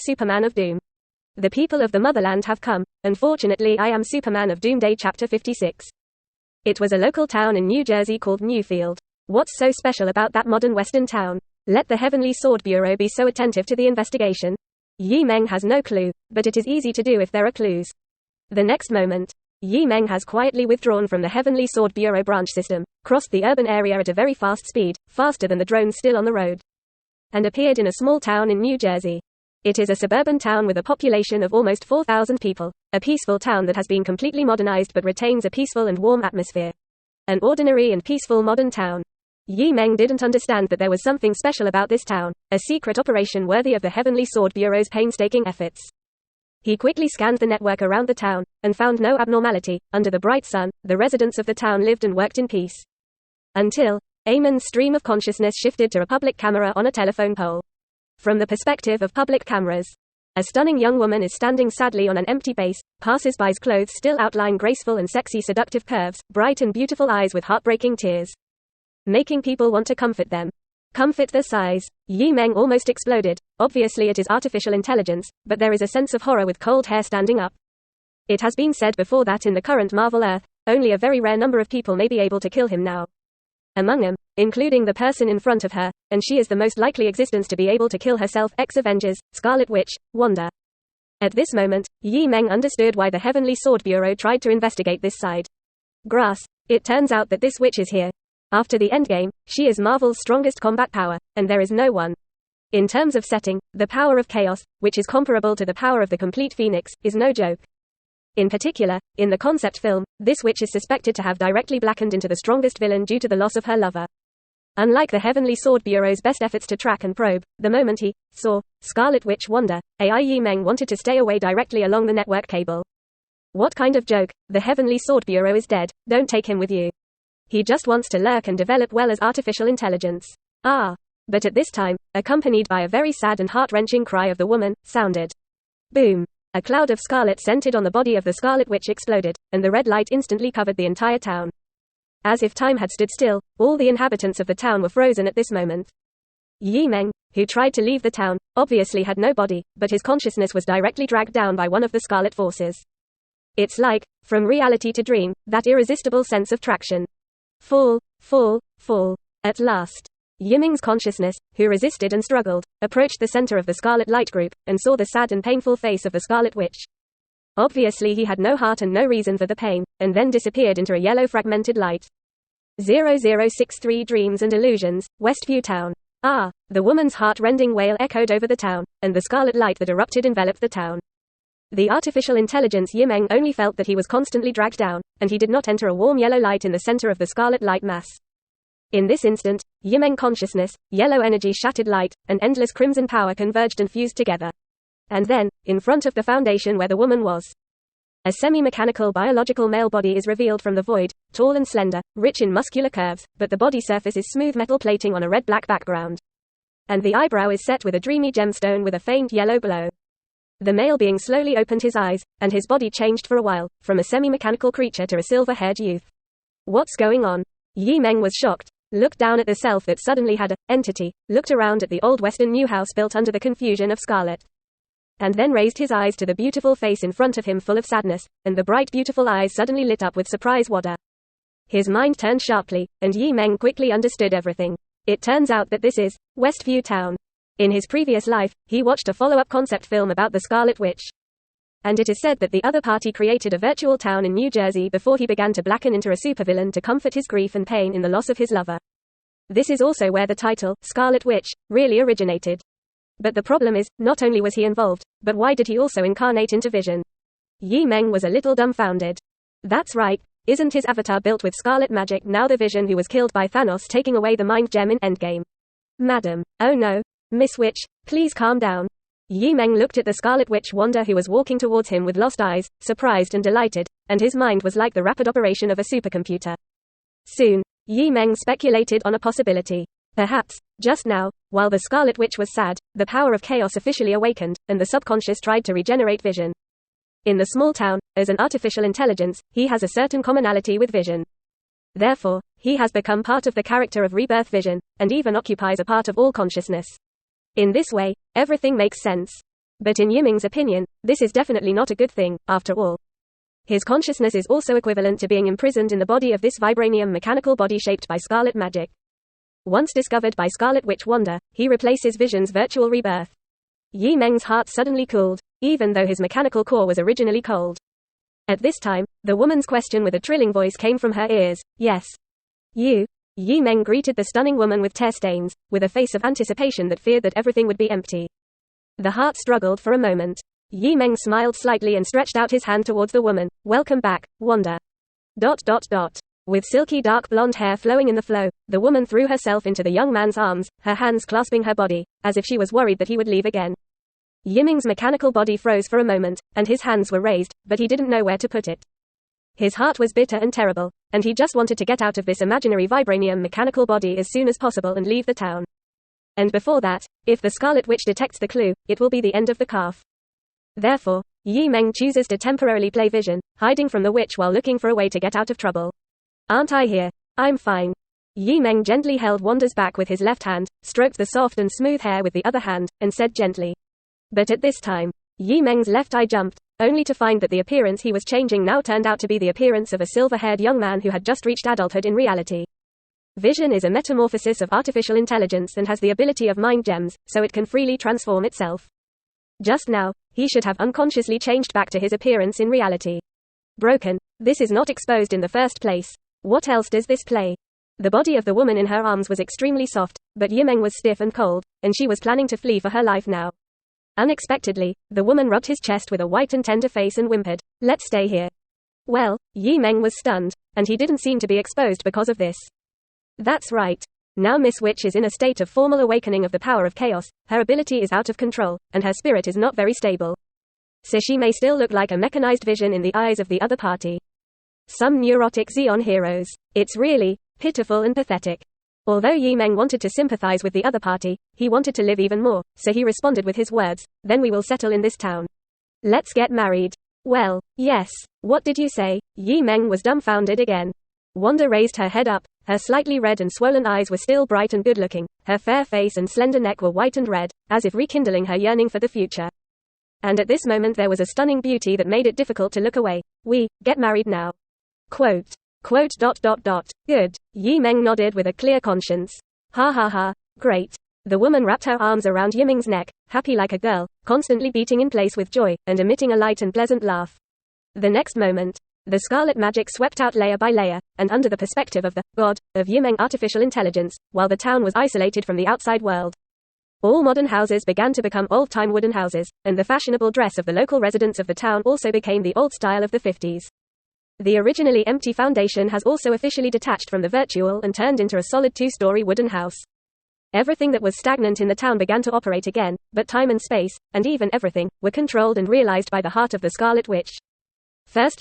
Superman of Doom. The people of the Motherland have come. Unfortunately, I am Superman of Doomsday Chapter 56. It was a local town in New Jersey called Newfield. What's so special about that modern western town? Let the Heavenly Sword Bureau be so attentive to the investigation. Meng has no clue, but it is easy to do if there are clues. The next moment, Meng has quietly withdrawn from the Heavenly Sword Bureau branch system, crossed the urban area at a very fast speed, faster than the drones still on the road, and appeared in a small town in New Jersey. It is a suburban town with a population of almost 4,000 people, a peaceful town that has been completely modernized but retains a peaceful and warm atmosphere. An ordinary and peaceful modern town. Meng didn't understand that there was something special about this town, a secret operation worthy of the Heavenly Sword Bureau's painstaking efforts. He quickly scanned the network around the town, and found no abnormality. Under the bright sun, the residents of the town lived and worked in peace. Until Eamon's stream of consciousness shifted to a public camera on a telephone pole. From the perspective of public cameras, a stunning young woman is standing sadly on an empty base. Passers-by's clothes still outline graceful and sexy seductive curves, bright and beautiful eyes with heartbreaking tears, making people want to comfort them. Comfort the sighs. Meng almost exploded. Obviously it is artificial intelligence, but there is a sense of horror with cold hair standing up. It has been said before that in the current Marvel Earth, only a very rare number of people may be able to kill him now. Among them, including the person in front of her, and she is the most likely existence to be able to kill herself. Ex-Avengers, Scarlet Witch, Wanda. At this moment, Meng understood why the Heavenly Sword Bureau tried to investigate this side. Grass. It turns out that this witch is here. After the Endgame, she is Marvel's strongest combat power, and there is no one. In terms of setting, the power of chaos, which is comparable to the power of the complete Phoenix, is no joke. In particular, in the concept film, this witch is suspected to have directly blackened into the strongest villain due to the loss of her lover. Unlike the Heavenly Sword Bureau's best efforts to track and probe, the moment he saw Scarlet Witch Wanda, Meng wanted to stay away directly along the network cable. What kind of joke? The Heavenly Sword Bureau is dead, don't take him with you. He just wants to lurk and develop well as artificial intelligence. But at this time, accompanied by a very sad and heart-wrenching cry of the woman, sounded. Boom. A cloud of scarlet scented on the body of the Scarlet Witch exploded, and the red light instantly covered the entire town. As if time had stood still, all the inhabitants of the town were frozen at this moment. Meng, who tried to leave the town, obviously had no body, but his consciousness was directly dragged down by one of the Scarlet Forces. It's like, from reality to dream, that irresistible sense of traction. Fall, fall, fall. At last, Meng's consciousness, who resisted and struggled, approached the center of the Scarlet Light group, and saw the sad and painful face of the Scarlet Witch. Obviously he had no heart and no reason for the pain, and then disappeared into a yellow fragmented light. 0063 Dreams and Illusions, Westview Town. The woman's heart-rending wail echoed over the town, and the scarlet light that erupted enveloped the town. The artificial intelligence Meng only felt that he was constantly dragged down, and he did not enter a warm yellow light in the center of the scarlet light mass. In this instant, Meng consciousness, yellow energy shattered light, and endless crimson power converged and fused together. And then, in front of the foundation where the woman was, a semi-mechanical biological male body is revealed from the void, tall and slender, rich in muscular curves, but the body surface is smooth metal plating on a red-black background. And the eyebrow is set with a dreamy gemstone with a faint yellow glow. The male being slowly opened his eyes, and his body changed for a while, from a semi-mechanical creature to a silver-haired youth. What's going on? Meng was shocked. Looked down at the self that suddenly had a entity, looked around at the old western new house built under the confusion of scarlet, and then raised his eyes to the beautiful face in front of him full of sadness, and the bright beautiful eyes suddenly lit up with surprise. Wada. His mind turned sharply, and Meng quickly understood everything. It turns out that this is Westview Town. In his previous life, he watched a follow-up concept film about the Scarlet Witch. And it is said that the other party created a virtual town in New Jersey before he began to blacken into a supervillain to comfort his grief and pain in the loss of his lover. This is also where the title, Scarlet Witch, really originated. But the problem is, not only was he involved, but why did he also incarnate into Vision? Meng was a little dumbfounded. That's right, isn't his avatar built with scarlet magic now the Vision who was killed by Thanos taking away the mind gem in Endgame? Madam, oh no, Miss Witch, please calm down. Meng looked at the Scarlet Witch Wanda who was walking towards him with lost eyes, surprised and delighted, and his mind was like the rapid operation of a supercomputer. Soon, Meng speculated on a possibility. Perhaps, just now, while the Scarlet Witch was sad, the power of chaos officially awakened, and the subconscious tried to regenerate Vision. In the small town, as an artificial intelligence, he has a certain commonality with Vision. Therefore, he has become part of the character of Rebirth Vision, and even occupies a part of all consciousness. In this way, everything makes sense. But in Yiming's opinion, this is definitely not a good thing, after all. His consciousness is also equivalent to being imprisoned in the body of this vibranium mechanical body shaped by scarlet magic. Once discovered by Scarlet Witch Wanda, he replaces Vision's virtual rebirth. Yi Meng's heart suddenly cooled, even though his mechanical core was originally cold. At this time, the woman's question with a trilling voice came from her ears. Yes. You? Yi Meng greeted the stunning woman with tear stains, with a face of anticipation that feared that everything would be empty. The heart struggled for a moment. Yi Meng smiled slightly and stretched out his hand towards the woman. Welcome back, Wanda. ... With silky dark blonde hair flowing in the flow, the woman threw herself into the young man's arms, her hands clasping her body, as if she was worried that he would leave again. Yiming's mechanical body froze for a moment, and his hands were raised, but he didn't know where to put it. His heart was bitter and terrible, and he just wanted to get out of this imaginary vibranium mechanical body as soon as possible and leave the town. And before that, if the Scarlet Witch detects the clue, it will be the end of the calf. Therefore, Yi Meng chooses to temporarily play Vision, hiding from the witch while looking for a way to get out of trouble. Aren't I here? I'm fine. Yi Meng gently held Wanda's back with his left hand, stroked the soft and smooth hair with the other hand, and said gently. But at this time, Yi Meng's left eye jumped, only to find that the appearance he was changing now turned out to be the appearance of a silver-haired young man who had just reached adulthood in reality. Vision is a metamorphosis of artificial intelligence and has the ability of mind gems, so it can freely transform itself. Just now, he should have unconsciously changed back to his appearance in reality. Broken. This is not exposed in the first place. What else does this play? The body of the woman in her arms was extremely soft, but Yi Meng was stiff and cold, and she was planning to flee for her life now. Unexpectedly, the woman rubbed his chest with a white and tender face and whimpered, "Let's stay here." Well, Yi Meng was stunned, and he didn't seem to be exposed because of this. That's right. Now Miss Witch is in a state of formal awakening of the power of chaos, her ability is out of control, and her spirit is not very stable. So she may still look like a mechanized Vision in the eyes of the other party. Some neurotic Xeon heroes. It's really pitiful and pathetic. Although Yi Meng wanted to sympathize with the other party, he wanted to live even more, so he responded with his words, "Then we will settle in this town. Let's get married." Well, yes. What did you say? Yi Meng was dumbfounded again. Wanda raised her head up, her slightly red and swollen eyes were still bright and good-looking, her fair face and slender neck were white and red, as if rekindling her yearning for the future. And at this moment there was a stunning beauty that made it difficult to look away. We get married now. Quote. Good. Yi Meng nodded with a clear conscience. Ha ha ha. Great. The woman wrapped her arms around Yi Meng's neck, happy like a girl, constantly beating in place with joy, and emitting a light and pleasant laugh. The next moment, the scarlet magic swept out layer by layer, and under the perspective of the god of Yi Meng artificial intelligence, while the town was isolated from the outside world. All modern houses began to become old-time wooden houses, and the fashionable dress of the local residents of the town also became the old style of the 50s. The originally empty foundation has also officially detached from the virtual and turned into a solid two-story wooden house. Everything that was stagnant in the town began to operate again, but time and space, and even everything, were controlled and realized by the heart of the Scarlet Witch. First